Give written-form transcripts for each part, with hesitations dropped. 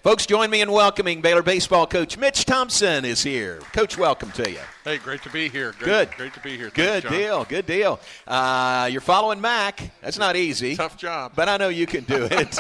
Folks, join me in welcoming Baylor baseball coach Mitch Thompson is here. Coach, welcome to you. Hey, great to be here. Good. Great to be here. Good Thanks, deal. Good deal. You're following Mac. That's not easy. Tough job. But I know you can do it.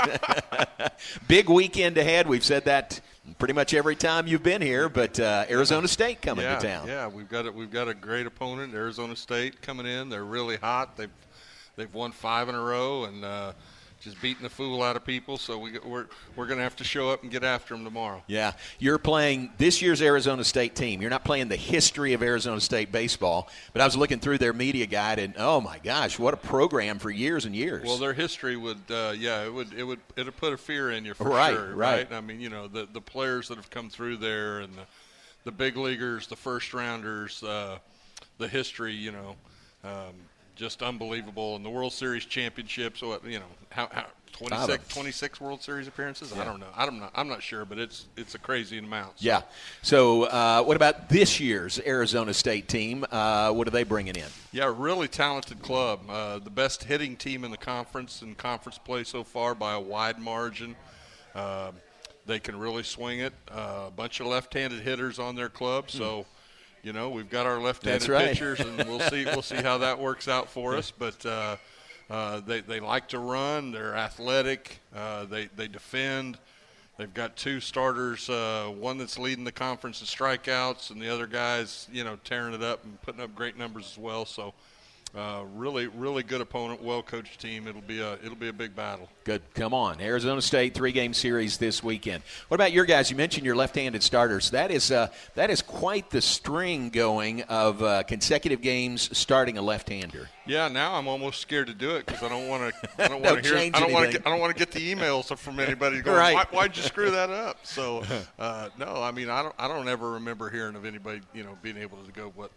Big weekend ahead. We've said that pretty much every time you've been here, but Arizona State coming to town. Yeah, we've got a great opponent, Arizona State, coming in. They're really hot. They've won 5 in a row and just beating the fool out of people. So we're going to have to show up and get after them tomorrow. Yeah, you're playing this year's Arizona State team. You're not playing the history of Arizona State baseball, but I was looking through their media guide, and oh my gosh, what a program for years and years. Well, their history would, it'd put a fear in you for sure, right? I mean, the players that have come through there and the big leaguers, the first rounders, the history, just unbelievable. And the World Series championships, how 26 World Series appearances? Yeah. I don't know. I'm not sure, but it's a crazy amount. So. Yeah. So what about this year's Arizona State team? What are they bringing in? Yeah, really talented club. The best hitting team in the conference and conference play so far by a wide margin. They can really swing it. A bunch of left-handed hitters on their club, so – we've got our left-handed pitchers, and we'll see how that works out for us. But they like to run. They're athletic. They defend. They've got 2 starters, one that's leading the conference in strikeouts, and the other guy's tearing it up and putting up great numbers as well. So really good opponent, well-coached team. It'll be a big battle. Good. Come on. Arizona State 3-game series this weekend. What about your guys? You mentioned your left-handed starters. That is quite the string going of consecutive games starting a left-hander. Yeah, now I'm almost scared to do it because I don't want to get the emails from anybody going, right. Why'd you screw that up? So no, I mean I don't ever remember hearing of anybody being able to go. What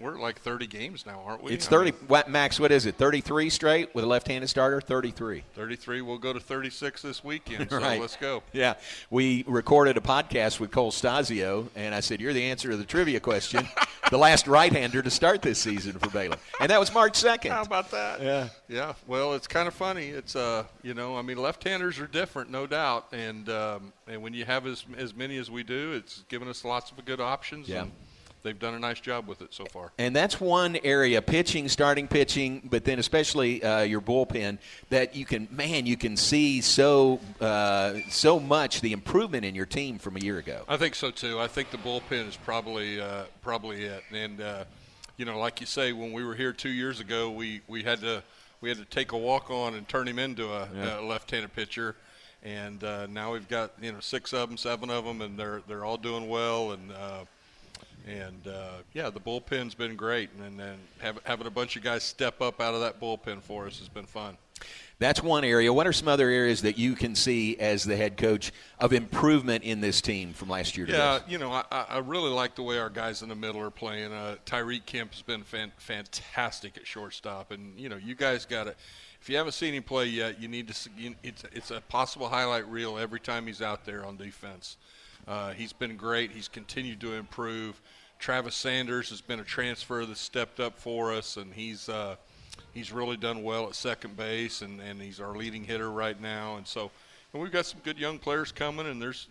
we're like 30 games now, aren't we? It's 30. Max, what is it? 33 straight with a left-handed starter. 33. 33. We'll go to 36 this weekend. So right. Let's go. Yeah, we recorded a podcast with Cole Stasio, and I said, "You're the answer to the trivia question." The last right-hander to start this season for Baylor, and that was March 2nd. How about that? Yeah. Yeah. Well, it's kind of funny. It's left-handers are different, no doubt, and when you have as many as we do, it's given us lots of good options. Yeah. And they've done a nice job with it so far. And that's one area, starting pitching, but then especially your bullpen, that you can see so much the improvement in your team from a year ago. I think so too. I think the bullpen is probably it. And like you say, when we were here 2 years ago, we had to take a walk on and turn him into a left-handed pitcher. And now we've got 6 of them, 7 of them, and they're all doing well. And the bullpen's been great, and then having a bunch of guys step up out of that bullpen for us has been fun. That's one area. What are some other areas that you can see as the head coach of improvement in this team from last year to this? Yeah, I really like the way our guys in the middle are playing. Tyreek Kemp has been fantastic at shortstop, and you guys got to. If you haven't seen him play yet, you need to see. It's a possible highlight reel every time he's out there on defense. He's been great. He's continued to improve. Travis Sanders has been a transfer that's stepped up for us, and he's really done well at second base, and he's our leading hitter right now. And so we've got some good young players coming, and there's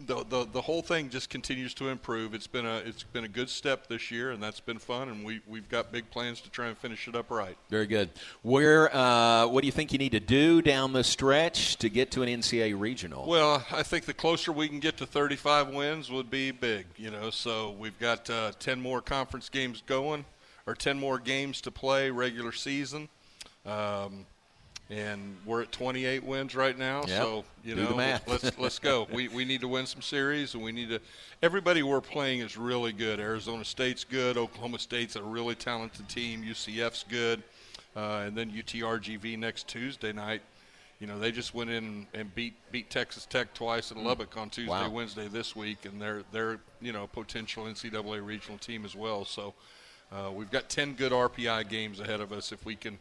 the whole thing just continues to improve. It's been a good step this year, and that's been fun, and we've got big plans to try and finish it up right. Very good. What do you think you need to do down the stretch to get to an NCAA regional? Well, I think the closer we can get to 35 wins would be big. So we've got 10 more conference games going, or 10 more games to play regular season. And we're at 28 wins right now, yep. So do the math. let's go. We need to win some series, and we need to. Everybody we're playing is really good. Arizona State's good. Oklahoma State's a really talented team. UCF's good, and then UTRGV next Tuesday night. They just went in and beat Texas Tech twice in Lubbock on Tuesday, wow. Wednesday this week, and they're a potential NCAA regional team as well. So we've got 10 good RPI games ahead of us if we can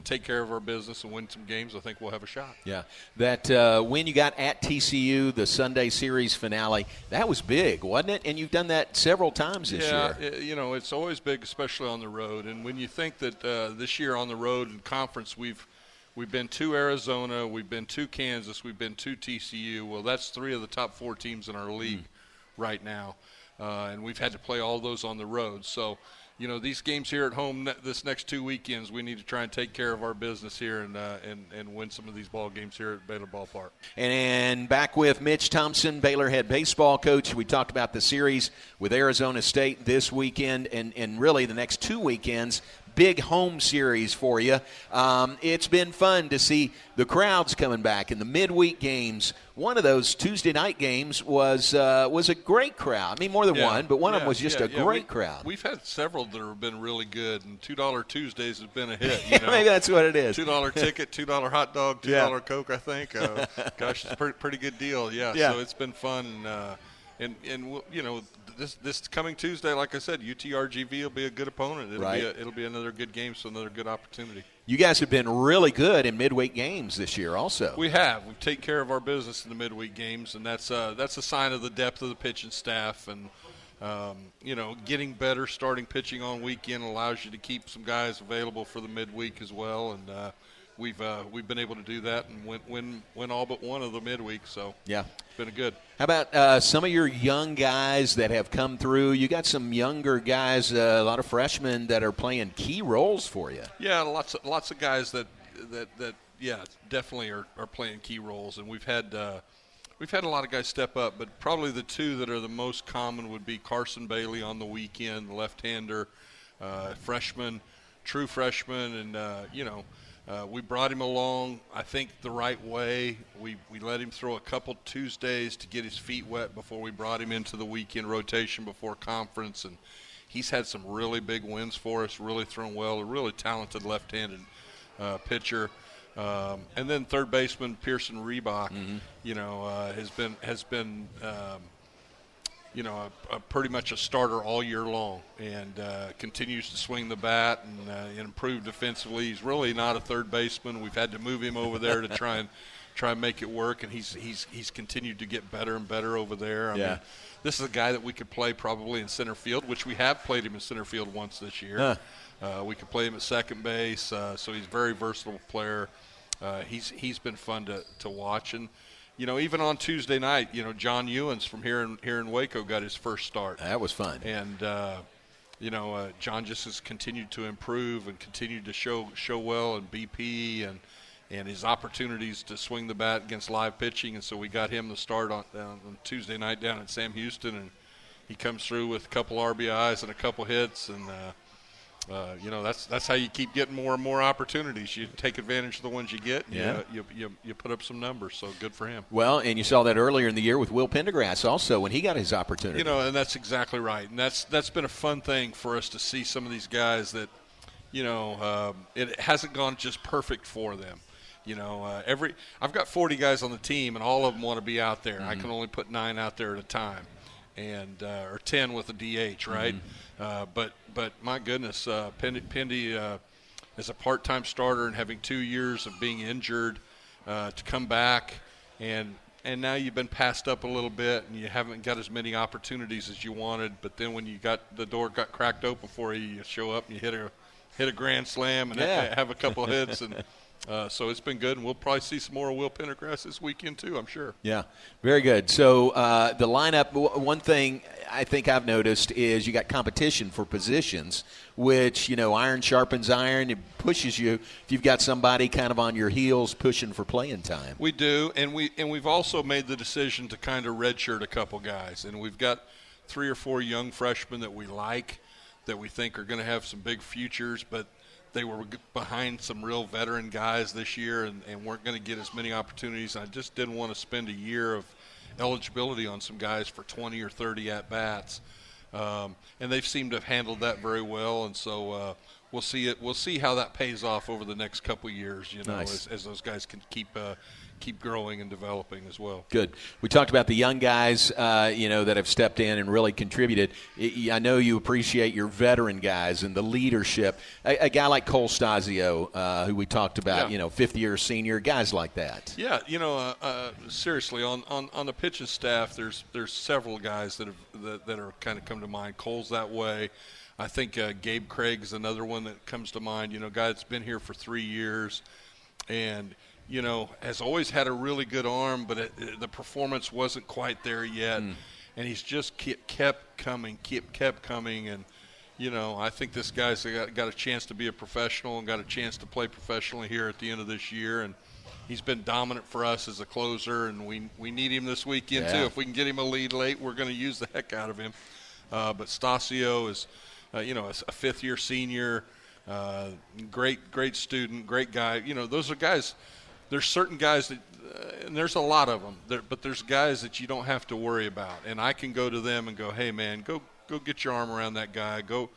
take care of our business and win some games, I think we'll have a shot. Yeah. That win you got at TCU, the Sunday series finale, that was big, wasn't it? And you've done that several times this year. Yeah, it's always big, especially on the road. And when you think that this year on the road in conference we've We've been to Arizona. We've been to Kansas. We've been to TCU. Well, that's 3 of the top 4 teams in our league right now. And we've had to play all those on the road. So, these games here at home this next 2 weekends, we need to try and take care of our business here and win some of these ball games here at Baylor Ballpark. And back with Mitch Thompson, Baylor head baseball coach. We talked about the series with Arizona State this weekend and really the next 2 weekends. Big home series for you. It's been fun to see the crowds coming back in the midweek games. One of those Tuesday night games was a great crowd. I mean, more than one, but one of them was just a great crowd. We've had several that have been really good, and $2 Tuesdays has been a hit. Maybe that's what it is. $2 ticket, $2 hot dog, $2 Coke, I think. Gosh, it's a pretty good deal. Yeah. So it's been fun, and this coming Tuesday, like I said, UTRGV will be a good opponent. It'll be another good game, so another good opportunity. You guys have been really good in midweek games this year also. We have. We take care of our business in the midweek games, and that's a sign of the depth of the pitching staff. And, getting better starting pitching on weekend allows you to keep some guys available for the midweek as well. And we've been able to do that and win all but one of the midweek. So it's been good. How about some of your young guys that have come through? You got some younger guys, a lot of freshmen that are playing key roles for you. Yeah, lots of guys that definitely are playing key roles, and we've had a lot of guys step up, but probably the 2 that are the most common would be Carson Bailey on the weekend, the left-hander, freshman, true freshman, and we brought him along, I think, the right way. We let him throw a couple Tuesdays to get his feet wet before we brought him into the weekend rotation before conference, and he's had some really big wins for us, really thrown well, a really talented left-handed pitcher. And then third baseman Pearson Reebok, has been pretty much a starter all year long, and continues to swing the bat and improve defensively. He's really not a third baseman. We've had to move him over there to try and make it work, and he's continued to get better and better over there. I mean, this is a guy that we could play probably in center field, which we have played him in center field once this year. We could play him at second base, so he's a very versatile player. He's been fun to watch, and even on Tuesday night, John Ewens from here in Waco got his first start. That was fun. And John just has continued to improve and continued to show well in BP and his opportunities to swing the bat against live pitching. And so we got him the start on Tuesday night down at Sam Houston, and he comes through with a couple RBIs and a couple hits, and that's how you keep getting more and more opportunities. You take advantage of the ones you get, and you put up some numbers, so good for him. Well, and you saw that earlier in the year with Will Pendergrass also when he got his opportunity. And that's exactly right. And that's been a fun thing for us to see some of these guys that, it hasn't gone just perfect for them. I've got 40 guys on the team, and all of them want to be out there. Mm-hmm. I can only put 9 out there at a time, and or 10 with a DH, right? Mm-hmm. But my goodness, Pendy is a part-time starter and having 2 years of being injured to come back, and now you've been passed up a little bit, and you haven't got as many opportunities as you wanted. But then when the door got cracked open for you, you show up and you hit a grand slam and have a couple of hits, and so it's been good, and we'll probably see some more of Will Pendergrass this weekend too, I'm sure. Yeah, very good. So the lineup, one thing I think I've noticed is you got competition for positions, which, iron sharpens iron. It pushes you if you've got somebody kind of on your heels pushing for playing time. We do, and we've also made the decision to kind of redshirt a couple guys, and we've got 3 or 4 young freshmen that we like, that we think are going to have some big futures, but they were behind some real veteran guys this year and weren't going to get as many opportunities. I just didn't want to spend a year of eligibility on some guys for 20 or 30 at-bats. And they've seemed to have handled that very well, and so we'll see it. We'll see how that pays off over the next couple of years, nice. as those guys can keep growing and developing as well. Good. We talked about the young guys, that have stepped in and really contributed. I know you appreciate your veteran guys and the leadership. A guy like Cole Stasio, who we talked about, fifth-year senior, guys like that. Yeah, seriously, on the pitching staff, there's several guys that are kind of come to mind. Cole's that way. I think Gabe Craig's another one that comes to mind. A guy that's been here for 3 years. and has always had a really good arm, but the performance wasn't quite there yet. And he's just kept coming, and I think this guy's got a chance to be a professional and got a chance to play professionally here at the end of this year. And he's been dominant for us as a closer, and we need him this weekend too. If we can get him a lead late, we're going to use the heck out of him. But Stasio is, a fifth-year senior, great student, great guy. Those are guys. There's certain guys that, and there's a lot of them, but there's guys that you don't have to worry about. And I can go to them and go, hey man, go get your arm around that guy. Go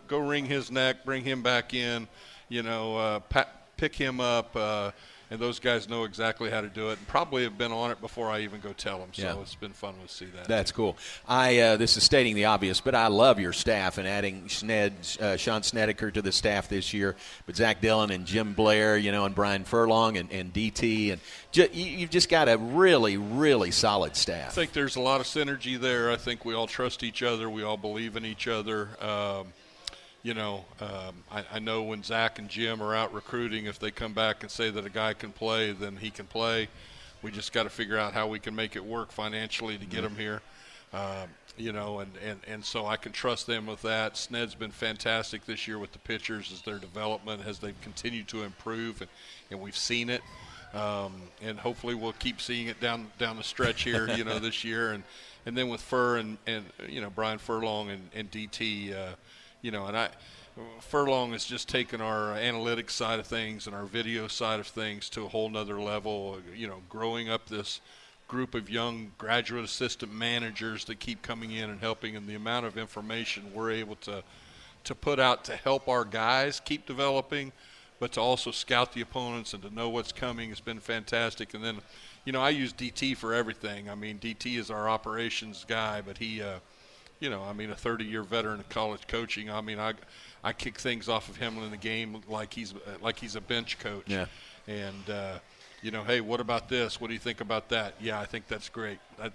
wring his neck, bring him back in. Pick him up. And those guys know exactly how to do it and probably have been on it before I even go tell them. So it's been fun to see that. That's cool. This is stating the obvious, but I love your staff and adding Sean Snedeker to the staff this year. But Zach Dillon and Jim Blair, and Brian Furlong and DT. And you've just got a really, really solid staff. I think there's a lot of synergy there. I think we all trust each other. We all believe in each other. I know when Zach and Jim are out recruiting, if they come back and say that a guy can play, then he can play. We just got to figure out how we can make it work financially to get him here. And so I can trust them with that. Sned's been fantastic this year with the pitchers as their development, as they've continued to improve, and we've seen it. And hopefully we'll keep seeing it down the stretch here, this year. And then with Fur and Brian Furlong and DT, Furlong has just taken our analytics side of things and our video side of things to a whole nother level, growing up this group of young graduate assistant managers that keep coming in and helping, and the amount of information we're able to put out to help our guys keep developing, but to also scout the opponents and to know what's coming has been fantastic. And then, I use DT for everything. I mean, DT is our operations guy, but he a 30-year veteran of college coaching. I mean, I kick things off of him in the game like he's a bench coach. Yeah. And hey, what about this? What do you think about that? Yeah, I think that's great. I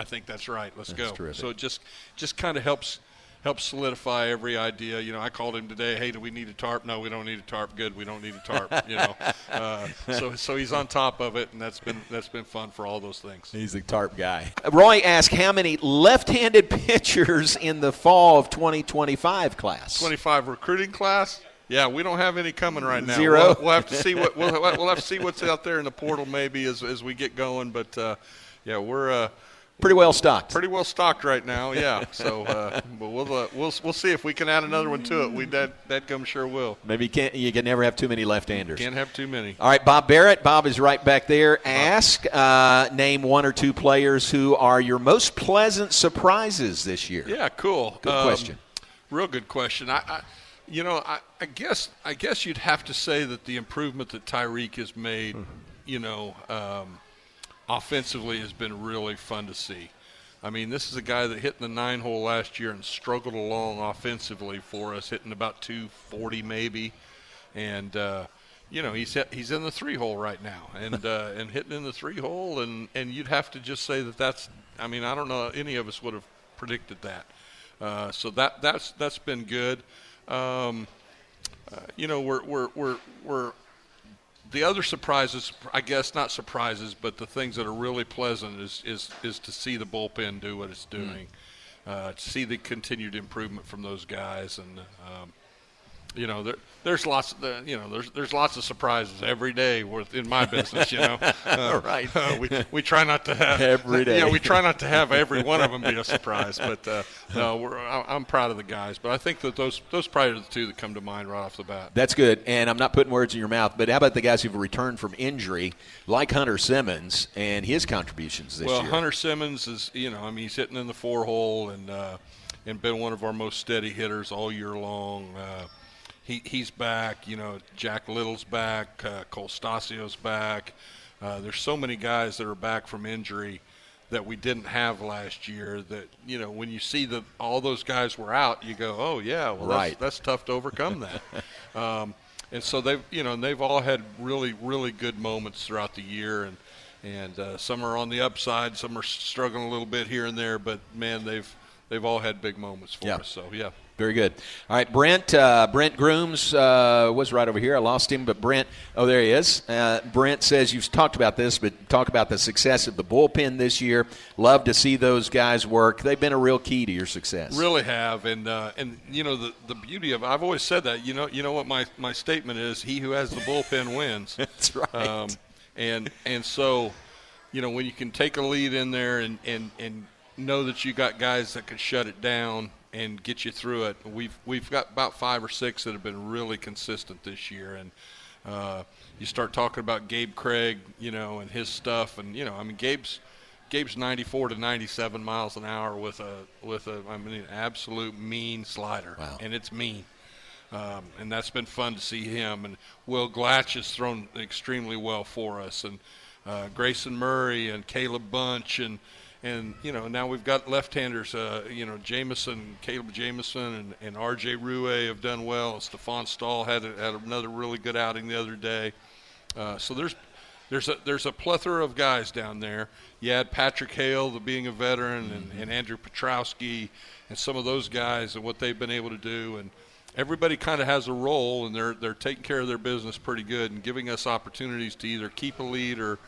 think that's right. That's go. Terrific. So it just kind of helps solidify every idea. I called him today. Hey, do we need a tarp? No, we don't need a tarp. Good, we don't need a tarp. So he's on top of it, and that's been fun for all those things. He's the tarp guy. Roy asked how many left-handed pitchers in the fall of 2025 class. 25 recruiting class. Yeah, we don't have any coming right now. Zero. We'll have to see we'll have to see what's out there in the portal maybe as we get going. But we're. Pretty well stocked. Pretty well stocked right now, yeah. So, but we'll see if we can add another one to it. That gum sure will. Maybe you can never have too many left-handers. Can't have too many. All right, Bob Barrett. Bob is right back there. Name one or two players who are your most pleasant surprises this year. Yeah, cool. Good question. Real good question. I guess you'd have to say that the improvement that Tyreek has made, offensively has been really fun to see. I mean, this is a guy that hit in the 9-hole last year and struggled along offensively for us, hitting about 240 maybe. And, he's in the 3-hole right now and hitting in the 3-hole. And you'd have to just say that's – I mean, I don't know any of us would have predicted that. So that's been good. We're the other surprises, I guess not surprises, but the things that are really pleasant is to see the bullpen do what it's doing, to see the continued improvement from those guys, and there's lots there's lots of surprises every day in my business. Right. We try not to have every day. We try not to have every one of them be a surprise, but no, I'm proud of the guys. But I think that those probably are the two that come to mind right off the bat. That's good, and I'm not putting words in your mouth, but how about the guys who've returned from injury, like Hunter Simmons and his contributions this year? Well, Hunter Simmons is, he's hitting in the 4-hole and been one of our most steady hitters all year long. He's back. Jack Little's back. Cole Stasio's back. There's so many guys that are back from injury that we didn't have last year that, when you see all those guys were out, you go, oh, yeah, well, right. That's tough to overcome that. And so they've all had really, really good moments throughout the year. And some are on the upside. Some are struggling a little bit here and there. But, man, they've all had big moments for us. So, yeah. Very good. All right, Brent Grooms was right over here. I lost him, but Brent, oh, there he is. Brent says, you've talked about this, but talk about the success of the bullpen this year. Love to see those guys work. They've been a real key to your success. Really have, and you know the beauty of, I've always said that, you know what my statement is, he who has the bullpen wins. That's right. And so, you know, when you can take a lead in there and know that you got guys that can shut it down and get you through it. We've got about 5 or 6 that have been really consistent this year, and you start talking about Gabe Craig, you know, and his stuff, and you know, I mean, Gabe's 94 to 97 miles an hour with an absolute mean slider. Wow. And it's mean. And that's been fun to see him. And Will Glatch has thrown extremely well for us, and Grayson Murray and Caleb Bunch, and you know, now we've got left-handers, you know, Caleb Jameson and R.J. Rue have done well. Stephon Stahl had another really good outing the other day. So there's a plethora of guys down there. You add Patrick Hale, being a veteran, and Andrew Petrowski, and some of those guys and what they've been able to do. And everybody kind of has a role, and they're taking care of their business pretty good and giving us opportunities to either keep a lead or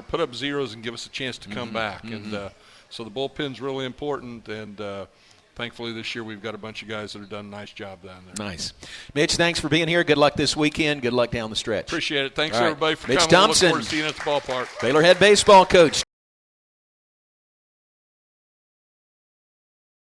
put up zeros and give us a chance to come back. And so the bullpen's really important, and thankfully this year we've got a bunch of guys that have done a nice job down there. Nice. Mitch, thanks for being here. Good luck this weekend. Good luck down the stretch. Appreciate it. Thanks, All right. everybody, for Mitch coming. Thompson, We look forward to seeing you at the ballpark. Baylor head baseball coach.